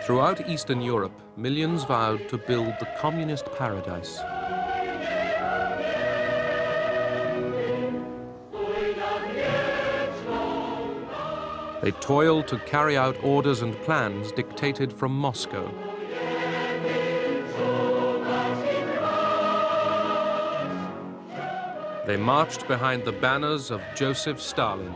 Throughout Eastern Europe, millions vowed to build the communist paradise. They toiled to carry out orders and plans dictated from Moscow. They marched behind the banners of Joseph Stalin.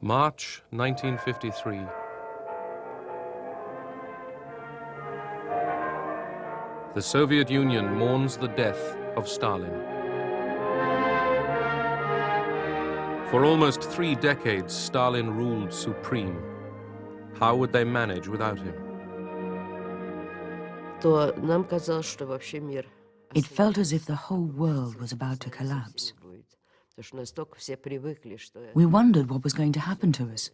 March 1953. The Soviet Union mourns the death of Stalin. For almost 3 decades, Stalin ruled supreme. How would they manage without him? It felt as if the whole world was about to collapse. We wondered what was going to happen to us.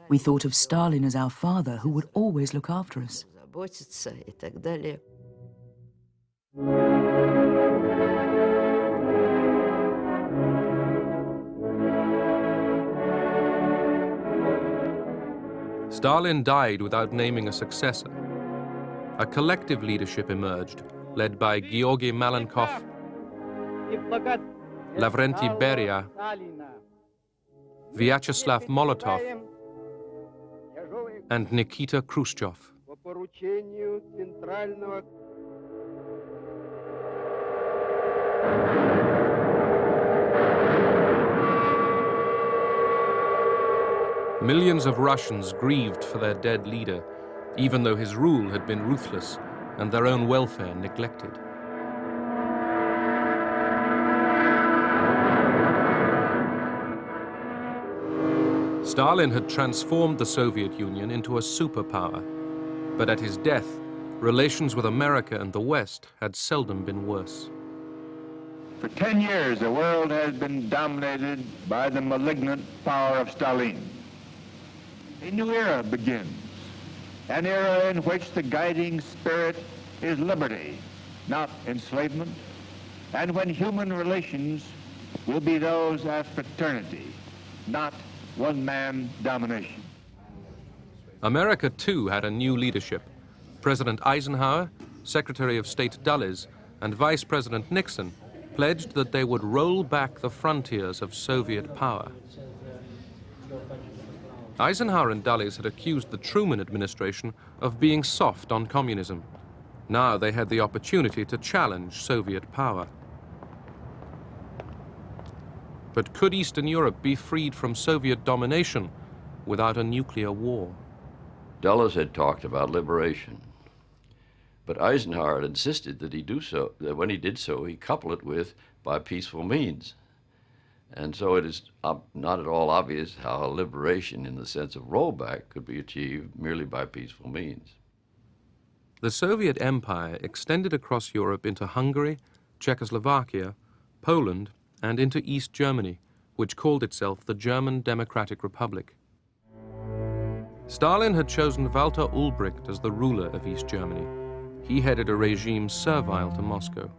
We thought of Stalin as our father who would always look after us. Stalin died without naming a successor. A collective leadership emerged, led by Georgy Malenkov, Lavrenti Beria, Vyacheslav Molotov, and Nikita Khrushchev. Millions of Russians grieved for their dead leader, even though his rule had been ruthless and their own welfare neglected. Stalin had transformed the Soviet Union into a superpower, but at his death, relations with America and the West had seldom been worse. For 10 years, the world has been dominated by the malignant power of Stalin. A new era begins, an era in which the guiding spirit is liberty, not enslavement, and when human relations will be those of fraternity, not one-man domination. America, too, had a new leadership. President Eisenhower, Secretary of State Dulles, and Vice President Nixon pledged that they would roll back the frontiers of Soviet power. Eisenhower and Dulles had accused the Truman administration of being soft on communism. Now they had the opportunity to challenge Soviet power. But could Eastern Europe be freed from Soviet domination without a nuclear war? Dulles had talked about liberation, but Eisenhower had insisted that he do so, that when he did so, he couple it with by peaceful means. And so it is not at all obvious how a liberation in the sense of rollback could be achieved merely by peaceful means. The Soviet Empire extended across Europe into Hungary, Czechoslovakia, Poland, and into East Germany, which called itself the German Democratic Republic. Stalin had chosen Walter Ulbricht as the ruler of East Germany. He headed a regime servile to Moscow.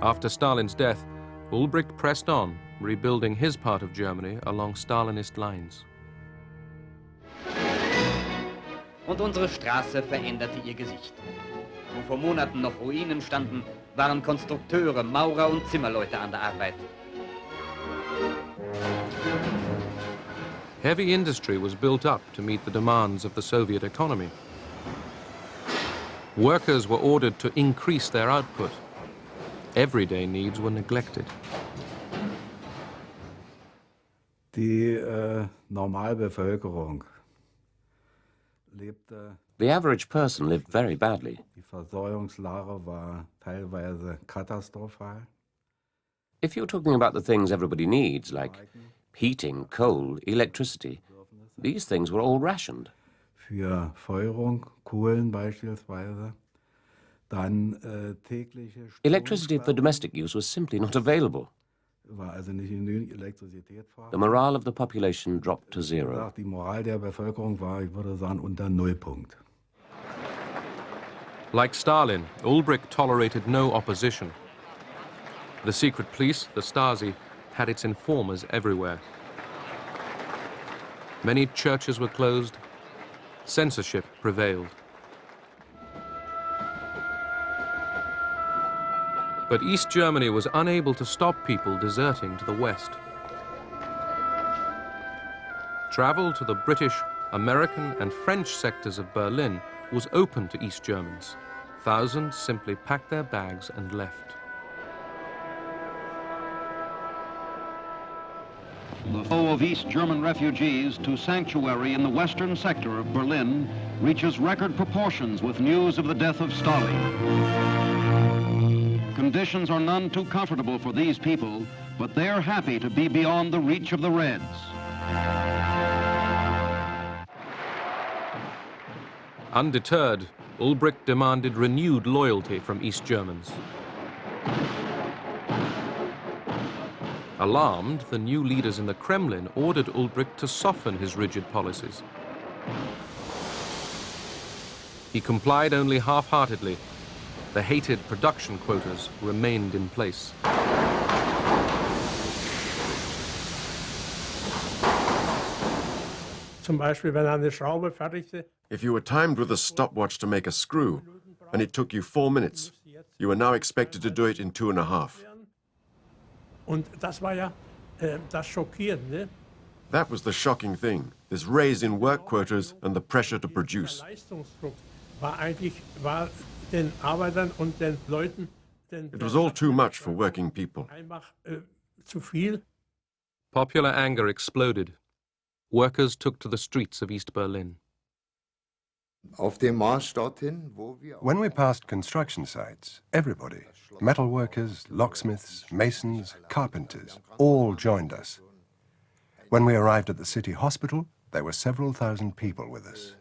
After Stalin's death, Ulbricht pressed on, rebuilding his part of Germany along Stalinist lines. Und unsere Straße veränderte ihr Gesicht. Wo vor Monaten noch Ruinen standen, waren Konstrukteure, Maurer und Zimmerleute an der Arbeit. Heavy industry was built up to meet the demands of the Soviet economy. Workers were ordered to increase their output. Everyday needs were neglected. Die Normalbevölkerung lebte. The average person lived very badly. Die Versorgungslage war teilweise katastrophal. If you're talking about the things everybody needs, like heating, coal, electricity, these things were all rationed. Für Feuerung, Kohlen beispielsweise. Dann tägliche Electricity for domestic use was simply not available. war also nicht genügend Elektrizität The vorhanden. morale of the population dropped to zero. Die Moral der Bevölkerung war, ich würde sagen, unter Nullpunkt. Like Stalin, Ulbricht tolerated no opposition. The secret police, the Stasi, had its informers everywhere. Many churches were closed. Censorship prevailed. But East Germany was unable to stop people deserting to the West. Travel to the British, American, and French sectors of Berlin was open to East Germans. Thousands simply packed their bags and left. The flow of East German refugees to sanctuary in the western sector of Berlin reaches record proportions with news of the death of Stalin. Conditions are none too comfortable for these people, but they're happy to be beyond the reach of the Reds. Undeterred, Ulbricht demanded renewed loyalty from East Germans. Alarmed, the new leaders in the Kremlin ordered Ulbricht to soften his rigid policies. He complied only half-heartedly. The hated production quotas remained in place. If you were timed with a stopwatch to make a screw, and it took you 4 minutes, you were now expected to do it in 2.5. That was the shocking thing, this raise in work quotas and the pressure to produce. It was all too much for working people. Popular anger exploded. Workers took to the streets of East Berlin. When we passed construction sites, everybody, metal workers, locksmiths, masons, carpenters, all joined us. When we arrived at the city hospital, there were several thousand people with us.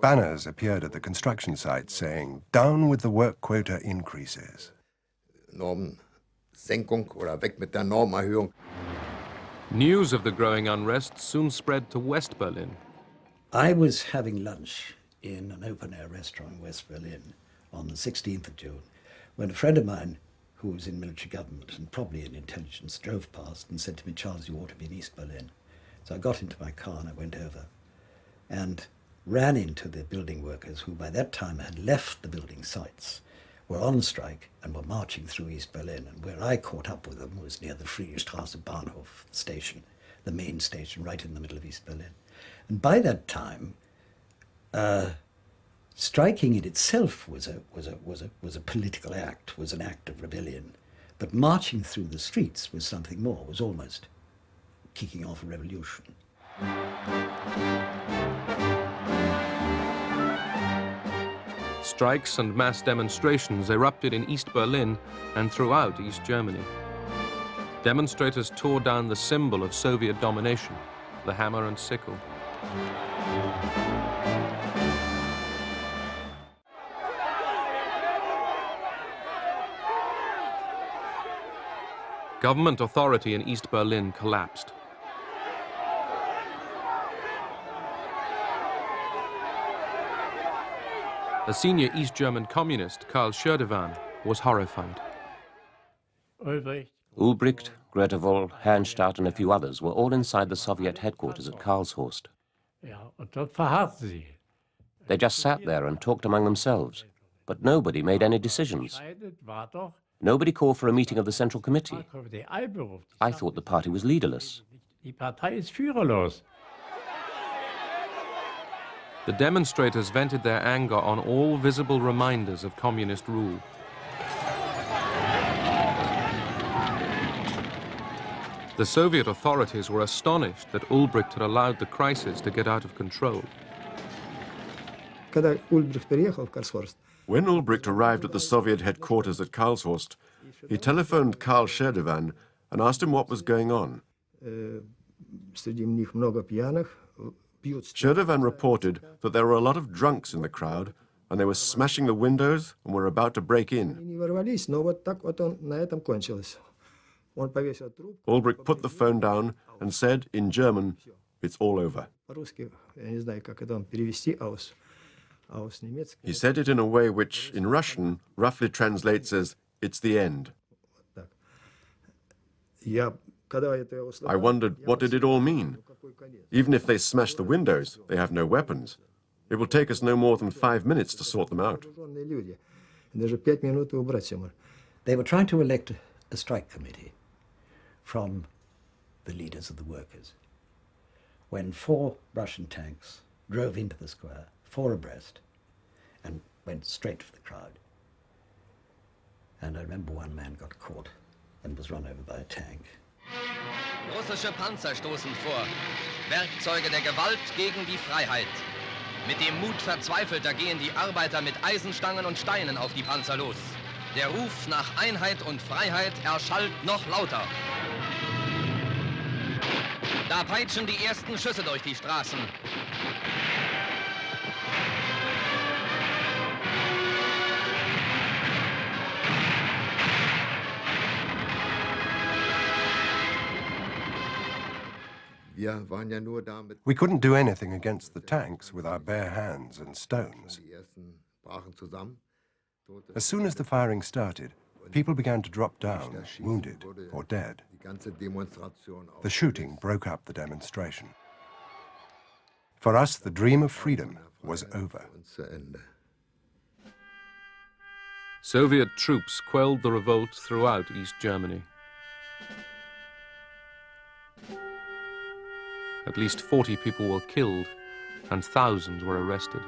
Banners appeared at the construction sites saying, "Down with the work quota increases." News of the growing unrest soon spread to West Berlin. I was having lunch in an open-air restaurant in West Berlin on the 16th of June when a friend of mine who was in military government and probably in intelligence drove past and said to me, "Charles, you ought to be in East Berlin." So I got into my car and I went over and ran into the building workers who by that time had left the building sites, were on strike and were marching through East Berlin. And where I caught up with them was near the Friedrichstraße Bahnhof station, the main station right in the middle of East Berlin. And by that time, striking in itself was a political act, was an act of rebellion. But marching through the streets was something more, was almost kicking off a revolution. Strikes and mass demonstrations erupted in East Berlin and throughout East Germany. Demonstrators tore down the symbol of Soviet domination, the hammer and sickle. Government authority in East Berlin collapsed. A senior East German communist, Karl Schördewan, was horrified. Ulbricht, Grötewohl, Herrnstadt and a few others were all inside the Soviet headquarters at Karlshorst. They just sat there and talked among themselves, but nobody made any decisions. Nobody called for a meeting of the Central Committee. I thought the party was leaderless. The demonstrators vented their anger on all visible reminders of communist rule. The Soviet authorities were astonished that Ulbricht had allowed the crisis to get out of control. When Ulbricht arrived at the Soviet headquarters at Karlshorst, he telephoned Karl Scherdevan and asked him what was going on. Scherdevan reported that there were a lot of drunks in the crowd and they were smashing the windows and were about to break in. Ulbricht put the phone down and said in German, "It's all over." He said it in a way which, in Russian, roughly translates as, "It's the end." I wondered, what did it all mean? Even if they smash the windows, they have no weapons. It will take us no more than 5 minutes to sort them out. They were trying to elect a strike committee from the leaders of the workers when 4 Russian tanks drove into the square, 4 abreast, and went straight for the crowd. And I remember one man got caught and was run over by a tank. Russische Panzer stoßen vor. Werkzeuge der Gewalt gegen die Freiheit. Mit dem Mut Verzweifelter gehen die Arbeiter mit Eisenstangen und Steinen auf die Panzer los. Der Ruf nach Einheit und Freiheit erschallt noch lauter. Da peitschen die ersten Schüsse durch die Straßen. We couldn't do anything against the tanks with our bare hands and stones. As soon as the firing started, people began to drop down, wounded or dead. The shooting broke up the demonstration. For us, the dream of freedom was over. Soviet troops quelled the revolt throughout East Germany. At least 40 people were killed and thousands were arrested.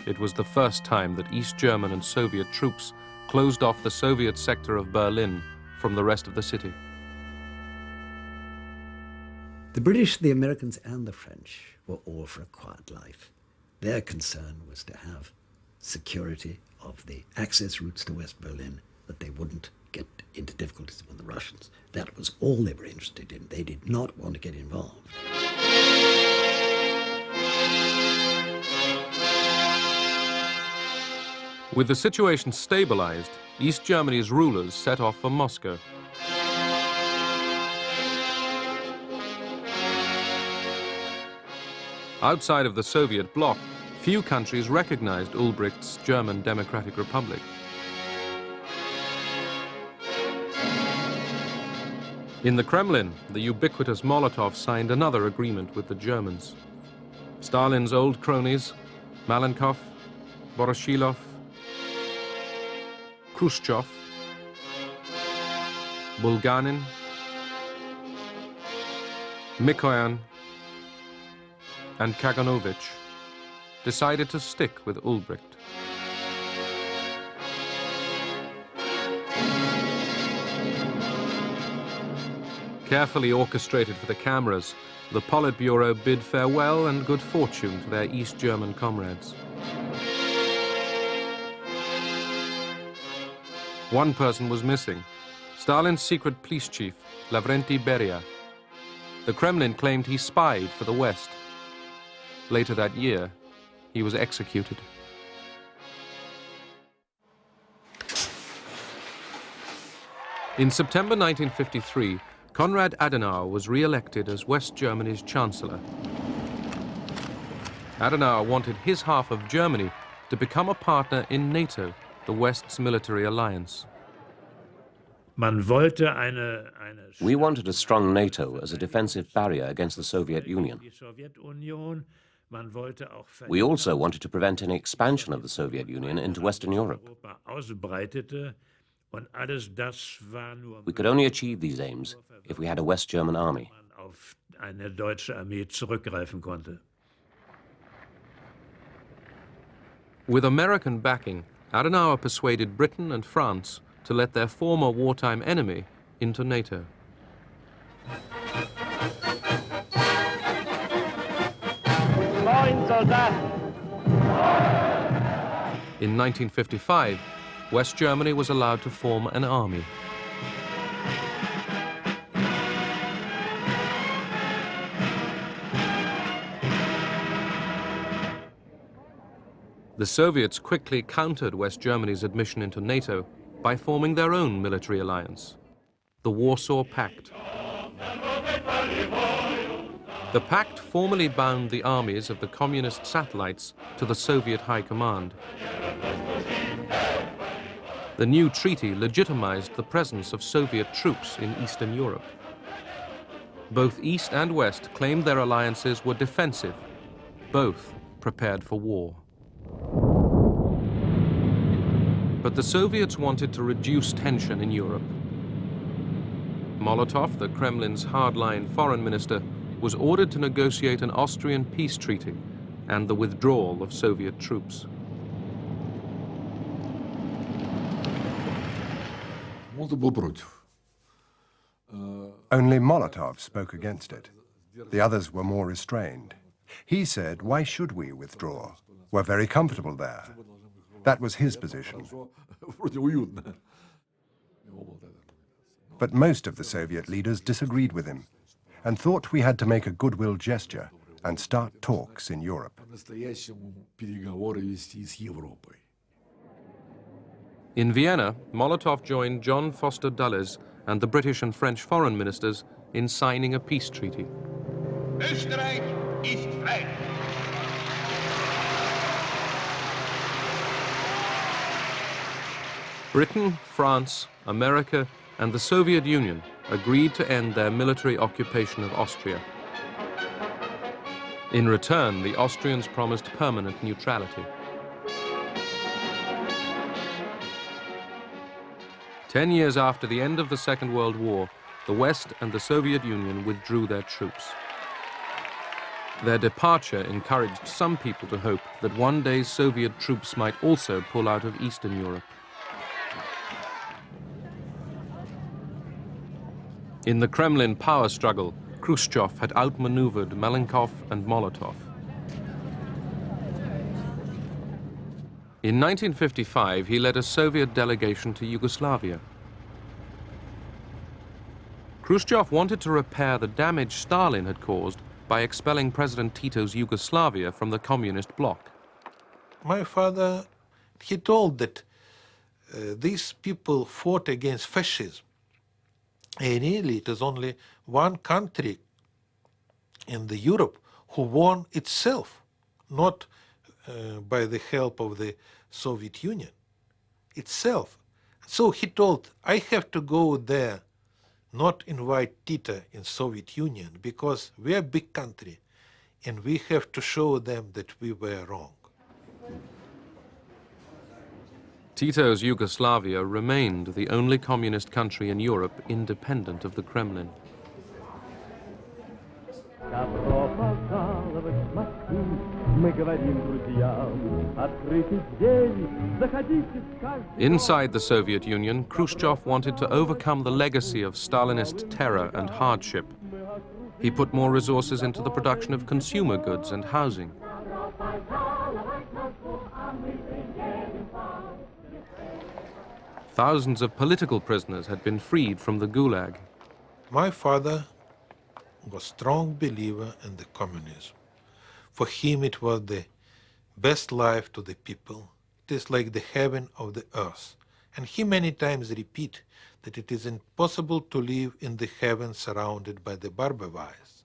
It was the first time that East German and Soviet troops closed off the Soviet sector of Berlin from the rest of the city. The British, the Americans, and the French were all for a quiet life. Their concern was to have security of the access routes to West Berlin, that they wouldn't get into difficulties with the Russians. That was all they were interested in. They did not want to get involved. With the situation stabilized, East Germany's rulers set off for Moscow. Outside of the Soviet bloc, few countries recognized Ulbricht's German Democratic Republic. In the Kremlin, the ubiquitous Molotov signed another agreement with the Germans. Stalin's old cronies, Malenkov, Voroshilov, Khrushchev, Bulganin, Mikoyan, and Kaganovich decided to stick with Ulbricht. Carefully orchestrated for the cameras, the Politburo bid farewell and good fortune to their East German comrades. One person was missing, Stalin's secret police chief, Lavrenti Beria. The Kremlin claimed he spied for the West. Later that year, he was executed. In September 1953, Konrad Adenauer was re-elected as West Germany's chancellor. Adenauer wanted his half of Germany to become a partner in NATO, the West's military alliance. We wanted a strong NATO as a defensive barrier against the Soviet Union. We also wanted to prevent any expansion of the Soviet Union into Western Europe. We could only achieve these aims if we had a West German army. With American backing, Adenauer persuaded Britain and France to let their former wartime enemy into NATO. In 1955, West Germany was allowed to form an army. The Soviets quickly countered West Germany's admission into NATO by forming their own military alliance, the Warsaw Pact. The pact formally bound the armies of the communist satellites to the Soviet High Command. The new treaty legitimized the presence of Soviet troops in Eastern Europe. Both East and West claimed their alliances were defensive. Both prepared for war. But the Soviets wanted to reduce tension in Europe. Molotov, the Kremlin's hardline foreign minister, was ordered to negotiate an Austrian peace treaty and the withdrawal of Soviet troops. Only Molotov spoke against it. The others were more restrained. He said, "Why should we withdraw? We're very comfortable there." That was his position. But most of the Soviet leaders disagreed with him and thought we had to make a goodwill gesture and start talks in Europe. In Vienna, Molotov joined John Foster Dulles and the British and French foreign ministers in signing a peace treaty. Österreich ist frei. Britain, France, America, and the Soviet Union agreed to end their military occupation of Austria. In return, the Austrians promised permanent neutrality. 10 years after the end of the Second World War, the West and the Soviet Union withdrew their troops. Their departure encouraged some people to hope that one day Soviet troops might also pull out of Eastern Europe. In the Kremlin power struggle, Khrushchev had outmaneuvered Malenkov and Molotov. In 1955, he led a Soviet delegation to Yugoslavia. Khrushchev wanted to repair the damage Stalin had caused by expelling President Tito's Yugoslavia from the communist bloc. My father, he told that these people fought against fascism. And really, it is only one country in the Europe who won itself, not by the help of the Soviet Union, itself. So he told, I have to go there, not invite Tito in Soviet Union, because we are a big country, and we have to show them that we were wrong. Tito's Yugoslavia remained the only communist country in Europe independent of the Kremlin. Inside the Soviet Union, Khrushchev wanted to overcome the legacy of Stalinist terror and hardship. He put more resources into the production of consumer goods and housing. Thousands of political prisoners had been freed from the Gulag. My father was a strong believer in the communism. For him it was the best life to the people. It is like the heaven of the earth. And he many times repeat that it is impossible to live in the heaven surrounded by the barbed wires.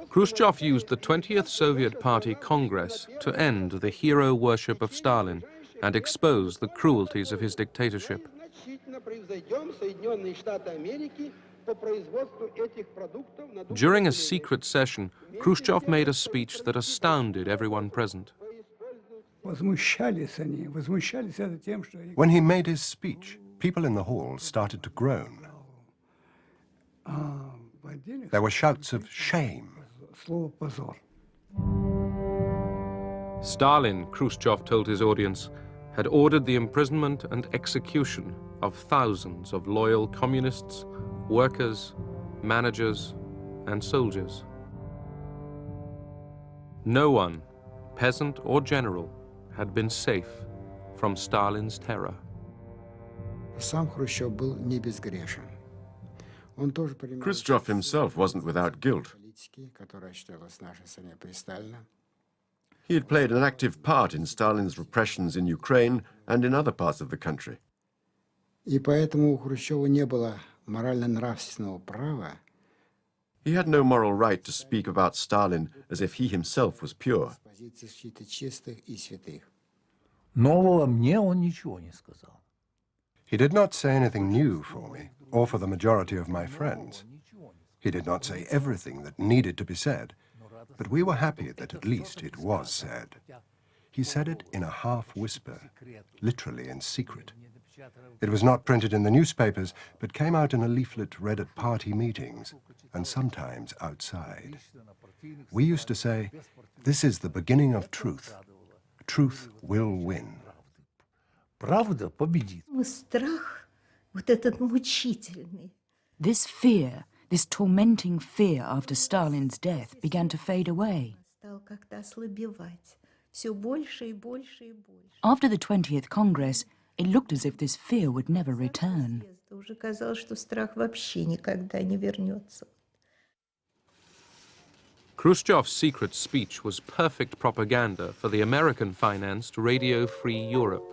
Khrushchev used the 20th Soviet Party Congress to end the hero worship of Stalin and expose the cruelties of his dictatorship. During a secret session, Khrushchev made a speech that astounded everyone present. When he made his speech, people in the hall started to groan. There were shouts of shame. Stalin, Khrushchev told his audience, had ordered the imprisonment and execution of thousands of loyal communists, workers, managers, and soldiers. No one, peasant or general, had been safe from Stalin's terror. Сам Хрущев был не безгрешен. Он тоже принимал Khrushchev himself wasn't without guilt. политики, которая считалась в нашей стране при Сталине. He had played an active part in Stalin's repressions in Ukraine and in other parts of the country. И поэтому у Хрущева не было морально-нравственного права. He had no moral right to speak about Stalin as if he himself was pure. С позиции защиты чистых и святых. Нового мне он ничего не сказал. He did not say anything new for me, or for the majority of my friends. He did not say everything that needed to be said, but we were happy that at least it was said. He said it in a half-whisper, literally in secret. It was not printed in the newspapers, but came out in a leaflet read at party meetings, and sometimes outside. We used to say, "This is the beginning of truth. Truth will win." Правда победит. Страх, вот этот мучительный. This fear, this tormenting fear after Stalin's death began to fade away. Стал как-то ослабевать. Все больше и больше и больше. After the 20th Congress, it looked as if this fear would never return. Уже казалось, что страх вообще никогда не вернется. Khrushchev's secret speech was perfect propaganda for the American-financed Radio Free Europe.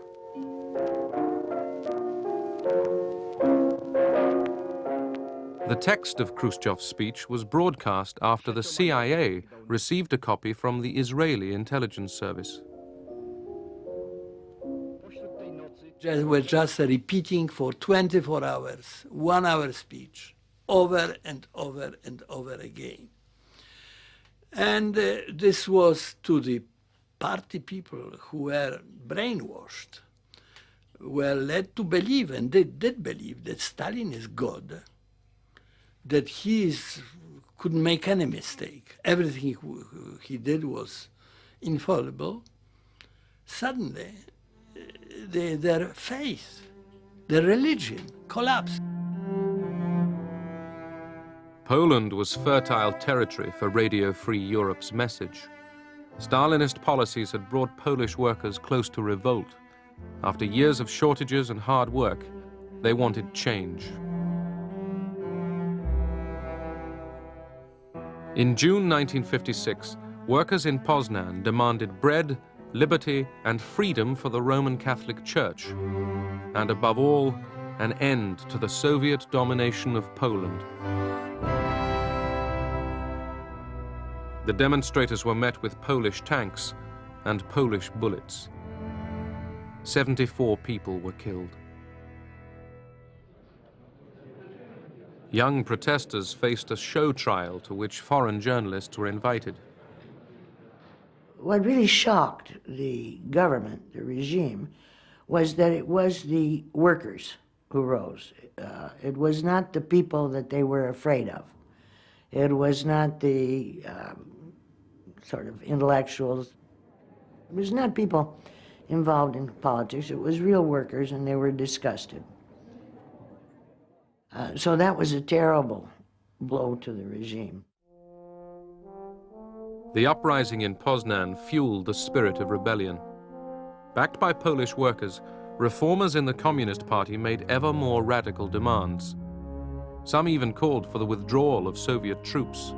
The text of Khrushchev's speech was broadcast after the CIA received a copy from the Israeli intelligence service. They were just repeating for 24 hours, 1 hour speech, over and over and over again. And this was to the party people who were brainwashed, were led to believe, and they did believe, that Stalin is God, that he couldn't make any mistake. Everything he did was infallible. Suddenly, their faith, their religion collapsed. Poland was fertile territory for Radio Free Europe's message. Stalinist policies had brought Polish workers close to revolt. After years of shortages and hard work, they wanted change. In June 1956, workers in Poznan demanded bread, liberty, and freedom for the Roman Catholic Church, and above all, an end to the Soviet domination of Poland. The demonstrators were met with Polish tanks and Polish bullets. 74 people were killed. Young protesters faced a show trial to which foreign journalists were invited. What really shocked the government, the regime, was that it was the workers who rose. It was not the people that they were afraid of. It was not the sort of intellectuals. It was not people involved in politics. It was real workers, and they were disgusted. So that was a terrible blow to the regime. The uprising in Poznan fueled the spirit of rebellion. Backed by Polish workers, reformers in the Communist Party made ever more radical demands. Some even called for the withdrawal of Soviet troops.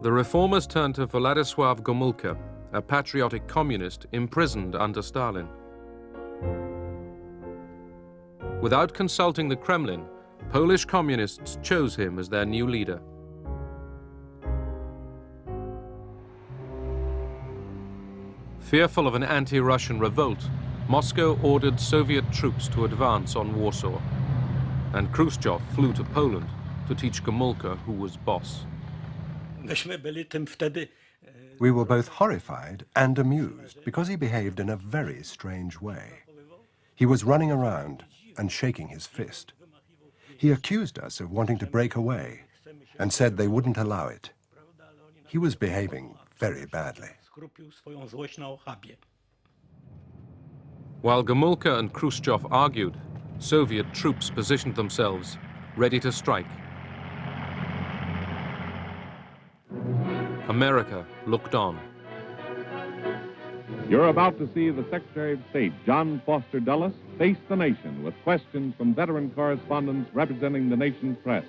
The reformers turned to Władysław Gomulka, a patriotic communist imprisoned under Stalin. Without consulting the Kremlin, Polish communists chose him as their new leader. Fearful of an anti-Russian revolt, Moscow ordered Soviet troops to advance on Warsaw, and Khrushchev flew to Poland to teach Gomulka who was boss. We were both horrified and amused because he behaved in a very strange way. He was running around and shaking his fist. He accused us of wanting to break away and said they wouldn't allow it. He was behaving very badly. While Gomulka and Khrushchev argued, Soviet troops positioned themselves, ready to strike. America looked on. You're about to see the Secretary of State, John Foster Dulles, face the nation with questions from veteran correspondents representing the nation's press.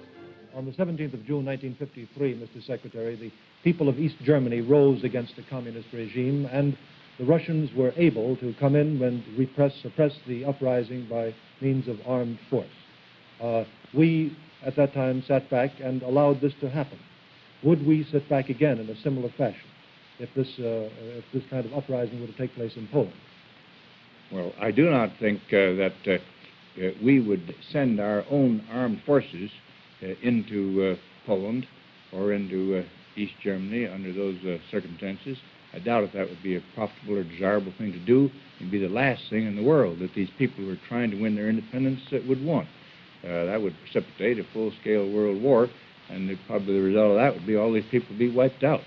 On the 17th of June, 1953, Mr. Secretary, the people of East Germany rose against the communist regime, and the Russians were able to come in and suppress the uprising by means of armed force. We, at that time, sat back and allowed this to happen. Would we sit back again in a similar fashion if this kind of uprising were to take place in Poland? Well, I do not think that we would send our own armed forces into Poland or into East Germany under those circumstances. I doubt if that would be a profitable or desirable thing to do. It would be the last thing in the world that these people who are trying to win their independence would want. That would precipitate a full-scale world war, and probably the result of that would be all these people would be wiped out.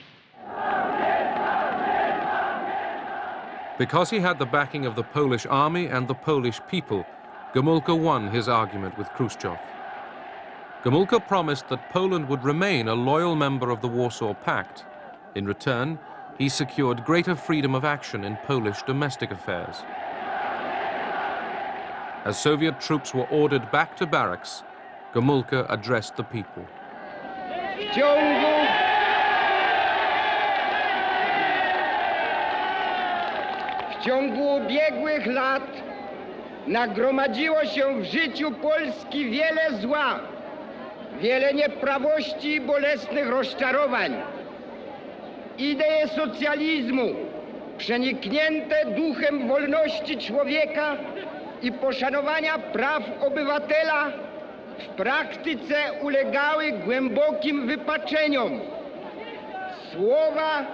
Because he had the backing of the Polish army and the Polish people, Gomulka won his argument with Khrushchev. Gomulka promised that Poland would remain a loyal member of the Warsaw Pact. In return, he secured greater freedom of action in Polish domestic affairs. As Soviet troops were ordered back to barracks, Gomulka addressed the people. W ciągu ubiegłych lat nagromadziło się w życiu Polski wiele zła, wiele nieprawości i bolesnych rozczarowań. Idee socjalizmu, przeniknięte duchem wolności człowieka i poszanowania praw obywatela, w praktyce ulegały głębokim wypaczeniom. Słowa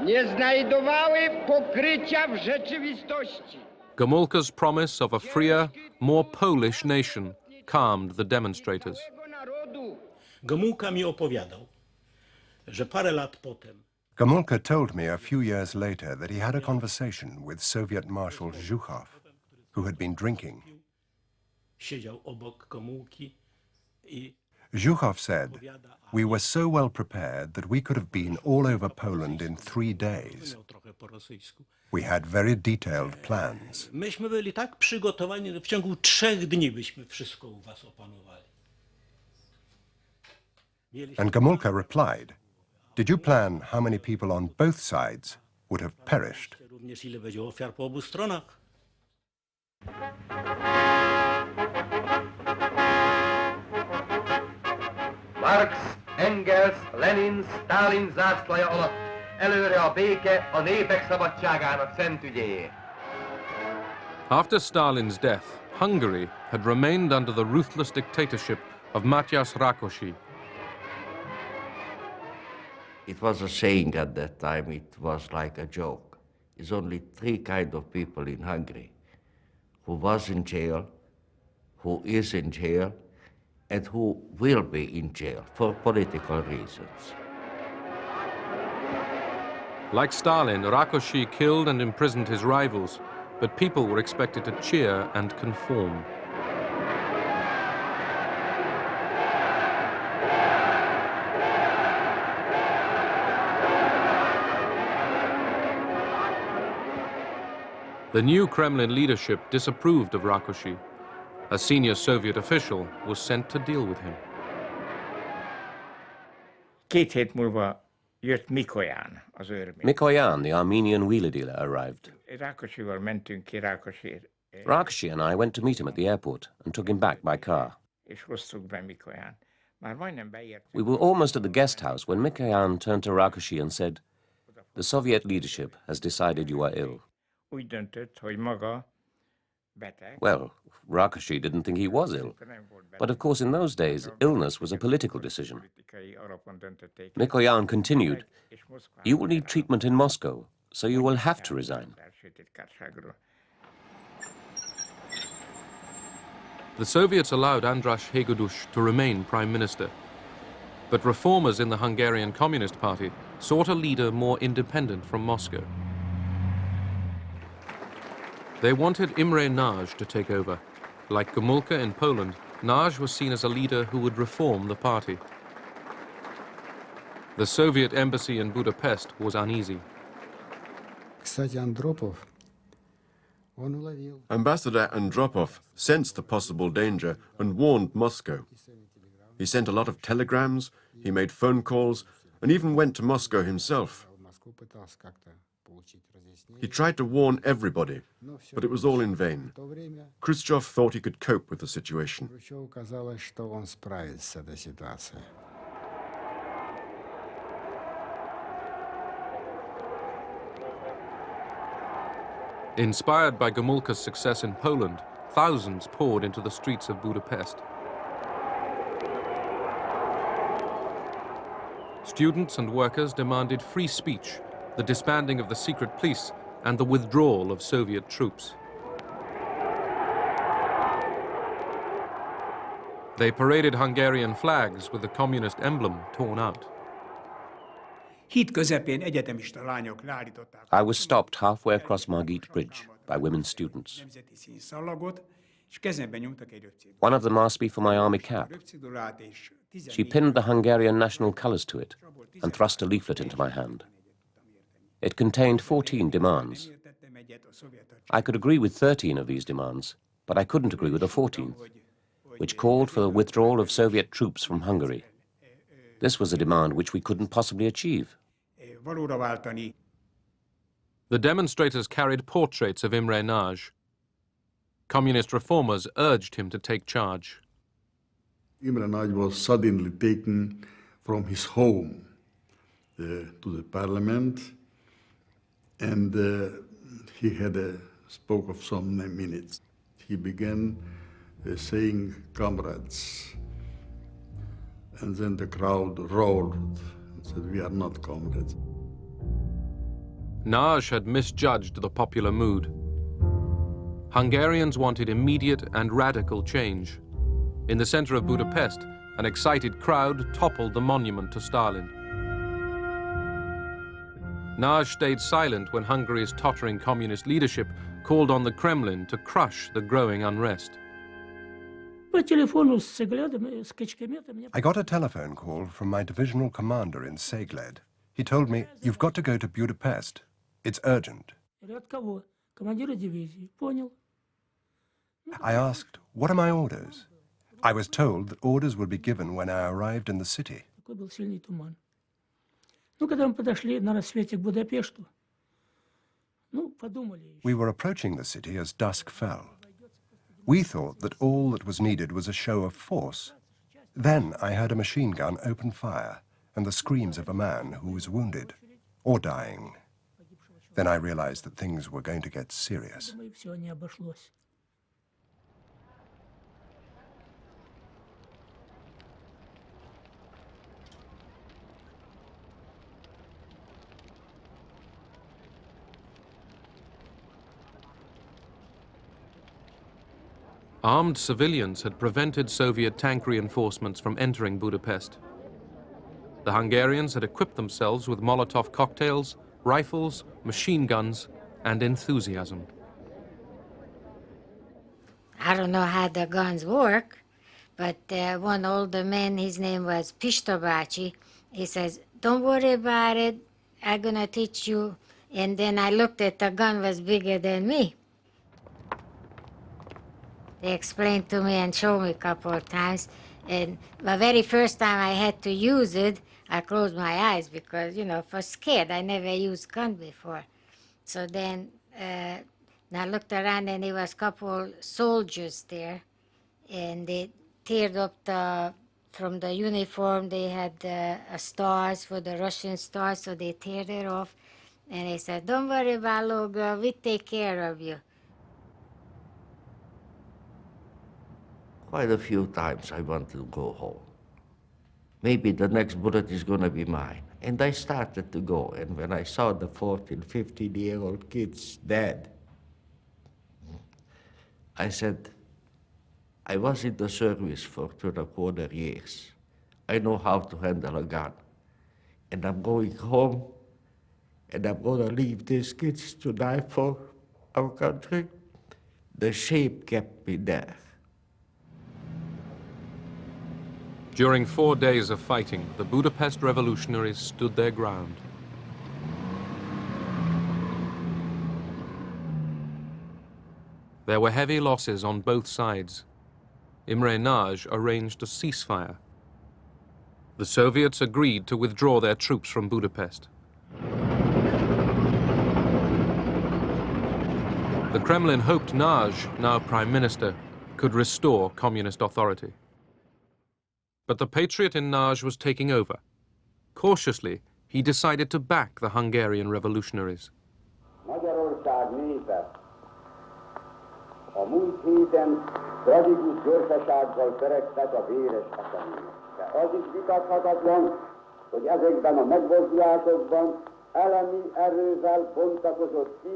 nie znajdowały pokrycia w rzeczywistości. Gomulka's promise of a freer, more Polish nation calmed the demonstrators. Gomulka mi opowiadał, że parę lat potem Gomulka told me a few years later that he had a conversation with Soviet Marshal Zhukov, who had been drinking. siedział obok Gomulki i Zhukov said, "We were so well prepared that we could have been all over Poland in 3 days. We had very detailed plans." Myśmy byli tak przygotowani, że w ciągu 3 dni byśmy wszystko u was opanowali. And Gomulka replied, "Did you plan how many people on both sides would have perished?" Również ile będzie ofiar po obu stronach. Marx, Engels, Lenin, Stalin zászlaja alatt előre a béke a népek szabadságának szent ügyéért. After Stalin's death, Hungary had remained under the ruthless dictatorship of Matyas Rákosi. It was a saying at that time, it was like a joke. There's only 3 kinds of people in Hungary: who was in jail, who is in jail, and who will be in jail for political reasons. Like Stalin, Rákosi killed and imprisoned his rivals, but people were expected to cheer and conform. The new Kremlin leadership disapproved of Rákosi. A senior Soviet official was sent to deal with him. 2 hét múlva jött Mikoyan, az örmény. Mikoyan, the Armenian wheeler dealer, arrived. Rákosival mentünk ki Rákosért. Rákosi and I went to meet him at the airport and took him back by car. És hoztuk be Mikoyan. Már majdnem beértünk. We were almost at the guest house when Mikoyan turned to Rákosi and said, "The Soviet leadership has decided you are ill." Úgy döntött, hogy maga beteg. Well, Rákosi didn't think he was ill. But of course, in those days, illness was a political decision. Mikoyan continued, "You will need treatment in Moscow, so you will have to resign." The Soviets allowed András Hegedűs to remain prime minister. But reformers in the Hungarian Communist Party sought a leader more independent from Moscow. They wanted Imre Nagy to take over. Like Gomulka in Poland, Nagy was seen as a leader who would reform the party. The Soviet embassy in Budapest was uneasy. Ambassador Andropov sensed the possible danger and warned Moscow. He sent a lot of telegrams, he made phone calls, and even went to Moscow himself. He tried to warn everybody, but it was all in vain. Khrushchev thought he could cope with the situation. Inspired by Gomulka's success in Poland, thousands poured into the streets of Budapest. Students and workers demanded free speech, the disbanding of the secret police, and the withdrawal of Soviet troops. They paraded Hungarian flags with the communist emblem torn out. I was stopped halfway across Margit Bridge by women students. One of them asked me for my army cap. She pinned the Hungarian national colours to it and thrust a leaflet into my hand. It contained 14 demands. I could agree with 13 of these demands, but I couldn't agree with the 14th, which called for the withdrawal of Soviet troops from Hungary. This was a demand which we couldn't possibly achieve. The demonstrators carried portraits of Imre Nagy. Communist reformers urged him to take charge. Imre Nagy was suddenly taken from his home to the parliament, and he had spoke of some minutes. He began saying, "Comrades," and then the crowd roared and said, "We are not comrades." Nagy had misjudged the popular mood. Hungarians wanted immediate and radical change. In the center of Budapest, an excited crowd toppled the monument to Stalin. Nagy stayed silent when Hungary's tottering communist leadership called on the Kremlin to crush the growing unrest. I got a telephone call from my divisional commander in Segled. He told me, "You've got to go to Budapest. It's urgent." I asked, "What are my orders?" I was told that orders would be given when I arrived in the city. We were approaching the city as dusk fell. We thought that all that was needed was a show of force. Then I heard a machine gun open fire and the screams of a man who was wounded or dying. Then I realized that things were going to get serious. Armed civilians had prevented Soviet tank reinforcements from entering Budapest. The Hungarians had equipped themselves with Molotov cocktails, rifles, machine guns, and enthusiasm. I don't know how the guns work, but one older man, his name was Pistobachi, he says, "Don't worry about it, I'm gonna teach you." And then I looked at the gun was bigger than me. They explained to me and showed me a couple of times. And the very first time I had to use it, I closed my eyes because, you know, I was scared. I never used gun before. So then I looked around and there was a couple soldiers there. And they teared up from the uniform, they had stars for the Russian stars, so they teared it off. And they said, "Don't worry about little girl, we take care of you." Quite a few times I wanted to go home. Maybe the next bullet is going to be mine. And I started to go. And when I saw the 14, 15-year-old kids dead, I said, I was in the service for 2.25 years. I know how to handle a gun. And I'm going home, and I'm going to leave these kids to die for our country. the shape kept me there. During 4 days of fighting, the Budapest revolutionaries stood their ground. There were heavy losses on both sides. Imre Nagy arranged a ceasefire. The Soviets agreed to withdraw their troops from Budapest. The Kremlin hoped Nagy, now Prime Minister, could restore communist authority. But the patriot in Nagy was taking over. Cautiously, he decided to back the Hungarian revolutionaries. Magyarország népe a múlt héten tragikus gyorsasággal törekvett a véres esemény. De az is vitathatatlan, hogy ezekben a megmozdulásokban elemi erővel bontakozott ki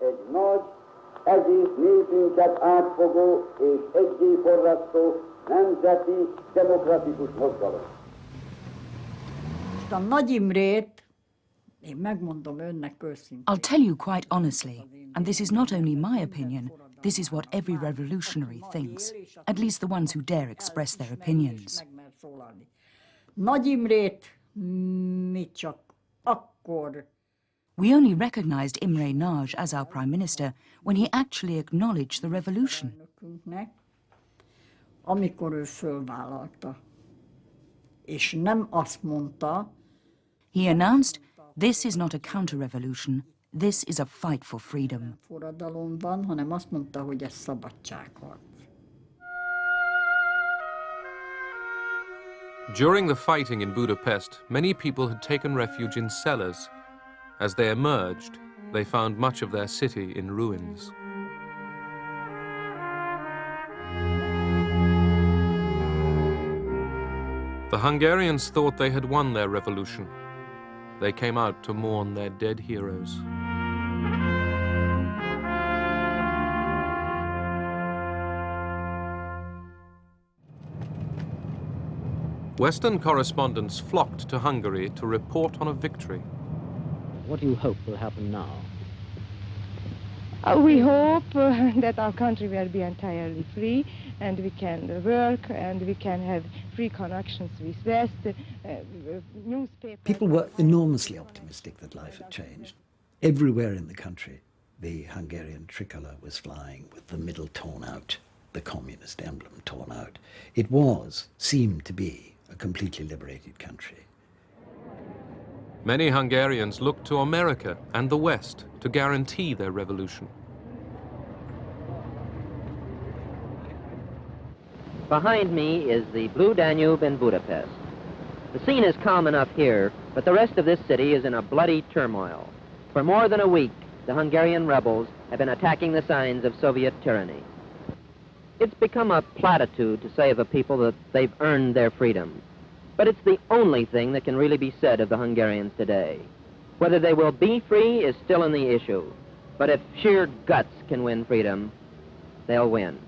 egy nagy, egész népünket átfogó és egyé forrasztó nemzeti demokratikus mozgalom. A Nagy Imrét, én megmondom önnek őszintén. I'll tell you quite honestly, and this is not only my opinion, this is what every revolutionary thinks, at least the ones who dare express their opinions. Nagy Imrét mi csak akkor. We only recognized Imre Nagy as our prime minister when he actually acknowledged the revolution. Amikor ő fölvállalta, és nem azt mondta. He announced, "This is not a counter-revolution. This is a fight for freedom." Forradalomban, hanem azt mondta, hogy ez szabadságharc. During the fighting in Budapest, many people had taken refuge in cellars. As they emerged, they found much of their city in ruins. The Hungarians thought they had won their revolution. They came out to mourn their dead heroes. Western correspondents flocked to Hungary to report on a victory. What do you hope will happen now? We hope that our country will be entirely free and we can work and we can have free connections with West. People were enormously optimistic that life had changed. Everywhere in the country, the Hungarian tricolour was flying with the middle torn out, the communist emblem torn out. It seemed to be, a completely liberated country. Many Hungarians looked to America and the West to guarantee their revolution. Behind me is the Blue Danube in Budapest. The scene is calm enough here, but the rest of this city is in a bloody turmoil. For more than a week, the Hungarian rebels have been attacking the signs of Soviet tyranny. It's become a platitude to say of a people that they've earned their freedom. But it's the only thing that can really be said of the Hungarians today. Whether they will be free is still in the issue. But if sheer guts can win freedom, they'll win.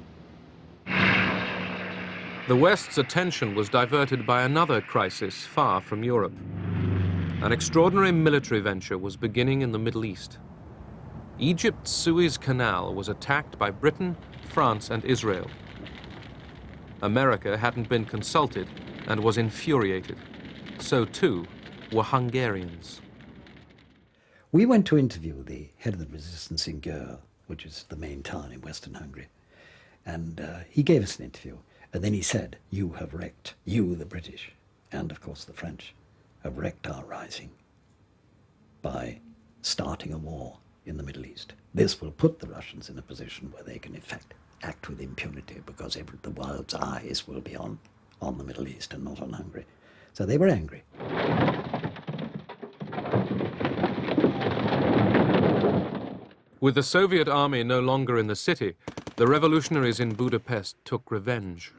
The West's attention was diverted by another crisis far from Europe. An extraordinary military venture was beginning in the Middle East. Egypt's Suez Canal was attacked by Britain, France, and Israel. America hadn't been consulted and was infuriated. So too were Hungarians. We went to interview the head of the resistance in Győr, which is the main town in Western Hungary. And he gave us an interview. And then he said, "You have wrecked, you the British, and of course the French, have wrecked our rising by starting a war in the Middle East. This will put the Russians in a position where they can in fact act with impunity because the world's eyes will be on the Middle East and not on Hungary." So they were angry. With the Soviet army no longer in the city, the revolutionaries in Budapest took revenge.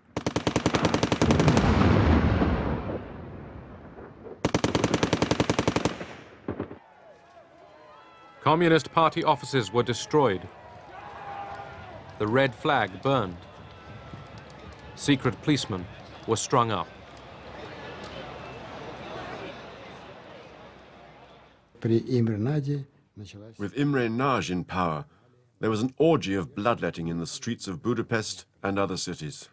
Communist Party offices were destroyed. The red flag burned. Secret policemen were strung up. With Imre Nagy in power, There was an orgy of bloodletting in the streets of Budapest and other cities.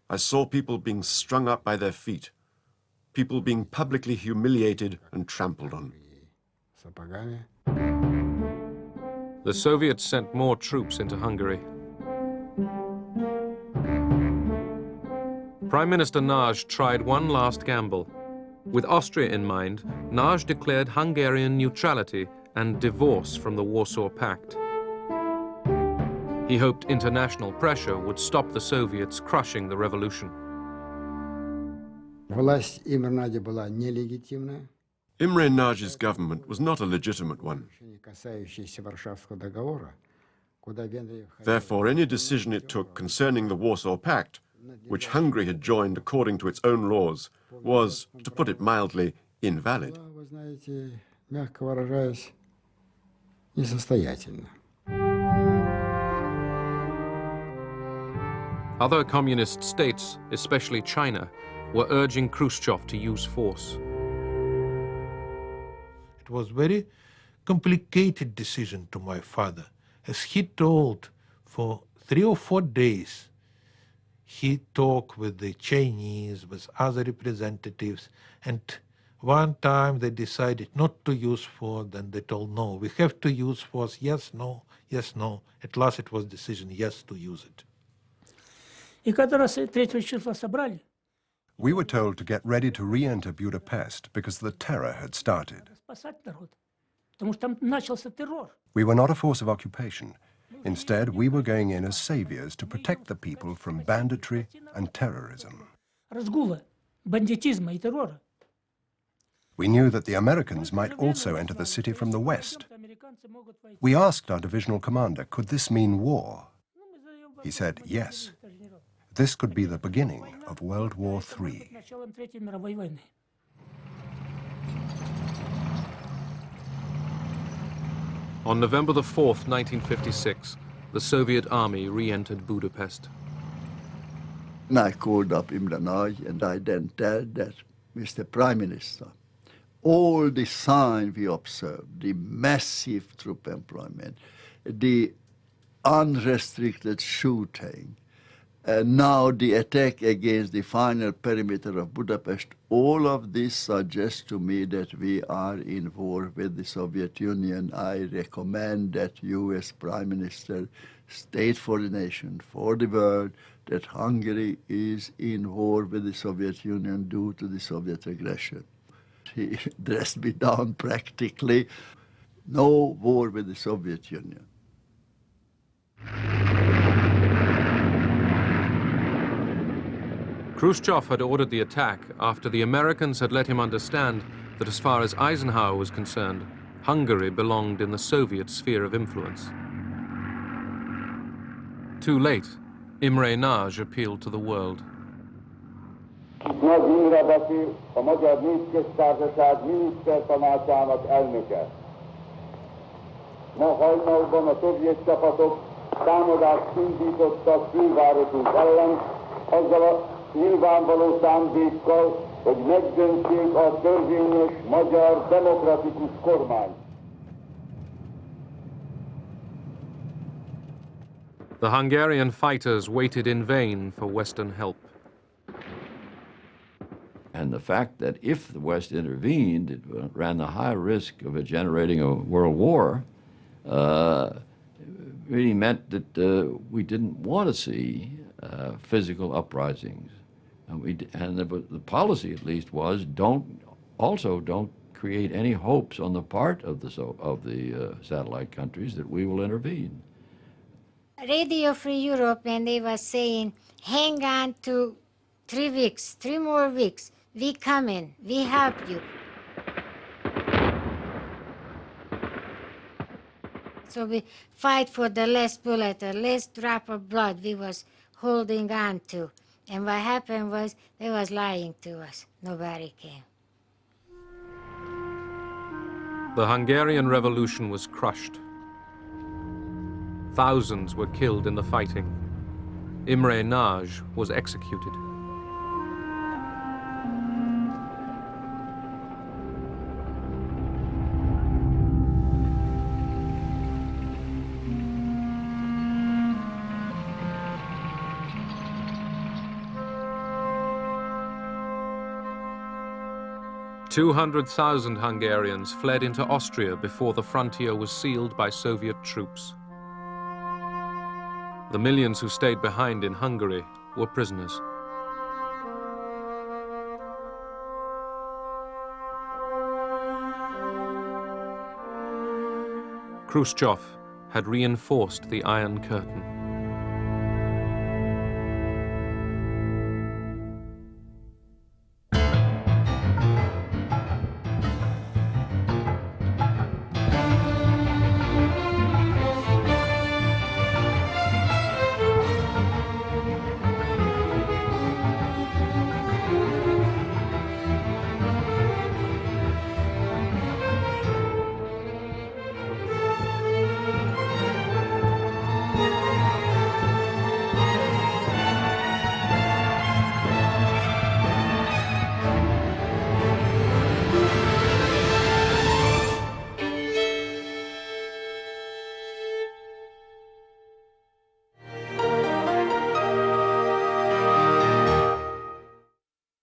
I saw people being strung up by their feet, people being publicly humiliated and trampled on. The Soviets sent more troops into Hungary. Prime Minister Nagy tried one last gamble. With Austria in mind, Nagy declared Hungarian neutrality and divorce from the Warsaw Pact. He hoped international pressure would stop the Soviets crushing the revolution. Imre Nagy's government was not a legitimate one. Therefore, any decision it took concerning the Warsaw Pact, which Hungary had joined according to its own laws, was, to put it mildly, invalid. Other communist states, especially China, were urging Khrushchev to use force. It was very complicated decision to my father, as he told for 3 or 4 days. He talked with the Chinese, with other representatives, and one time they decided not to use force, then they told, no, we have to use force, yes, no, yes, no. At last it was decision, yes, to use it. We were told to get ready to re-enter Budapest because the terror had started. We were not a force of occupation. Instead, we were going in as saviors to protect the people from banditry and terrorism. We knew that the Americans might also enter the city from the west. We asked our divisional commander, could this mean war? He said, yes. This could be the beginning of World War III. On November the 4th, 1956, the Soviet army re-entered Budapest. And I called up Imre Nagy and I then told that, Mr. Prime Minister, all the signs we observed, the massive troop employment, the unrestricted shooting, now the attack against the final perimeter of Budapest, all of this suggests to me that we are in war with the Soviet Union. I recommend that you as Prime Minister state for the nation, for the world, that Hungary is in war with the Soviet Union due to the Soviet aggression. He dressed me down practically. No war with the Soviet Union. Khrushchev had ordered the attack after the Americans had let him understand that as far as Eisenhower was concerned, Hungary belonged in the Soviet sphere of influence. Too late, Imre Nagy appealed to the world. Nagy Imre beszél, a Magyar Népköztársaság minisztertanácsának elnöke. Ma hajnalban a szovjet csapatok támadást indítottak fővárosunk ellen, azzal a nyilvánvaló szándékkal, hogy megdöntsék a törvényes magyar demokratikus kormányt. The Hungarian fighters waited in vain for Western help. And the fact that if the West intervened, it ran the high risk of it generating a world war, really meant that we didn't want to see physical uprisings. And the policy, at least, was don't create any hopes on the part of the satellite countries that we will intervene. Radio Free Europe, and they were saying, hang on to 3 weeks, 3 more weeks. We come in, we help you. So we fight for the last bullet, the last drop of blood we was holding on to. And what happened was they was lying to us. Nobody came. The Hungarian Revolution was crushed. Thousands were killed in the fighting. Imre Nagy was executed. 200,000 Hungarians fled into Austria before the frontier was sealed by Soviet troops. The millions who stayed behind in Hungary were prisoners. Khrushchev had reinforced the Iron Curtain.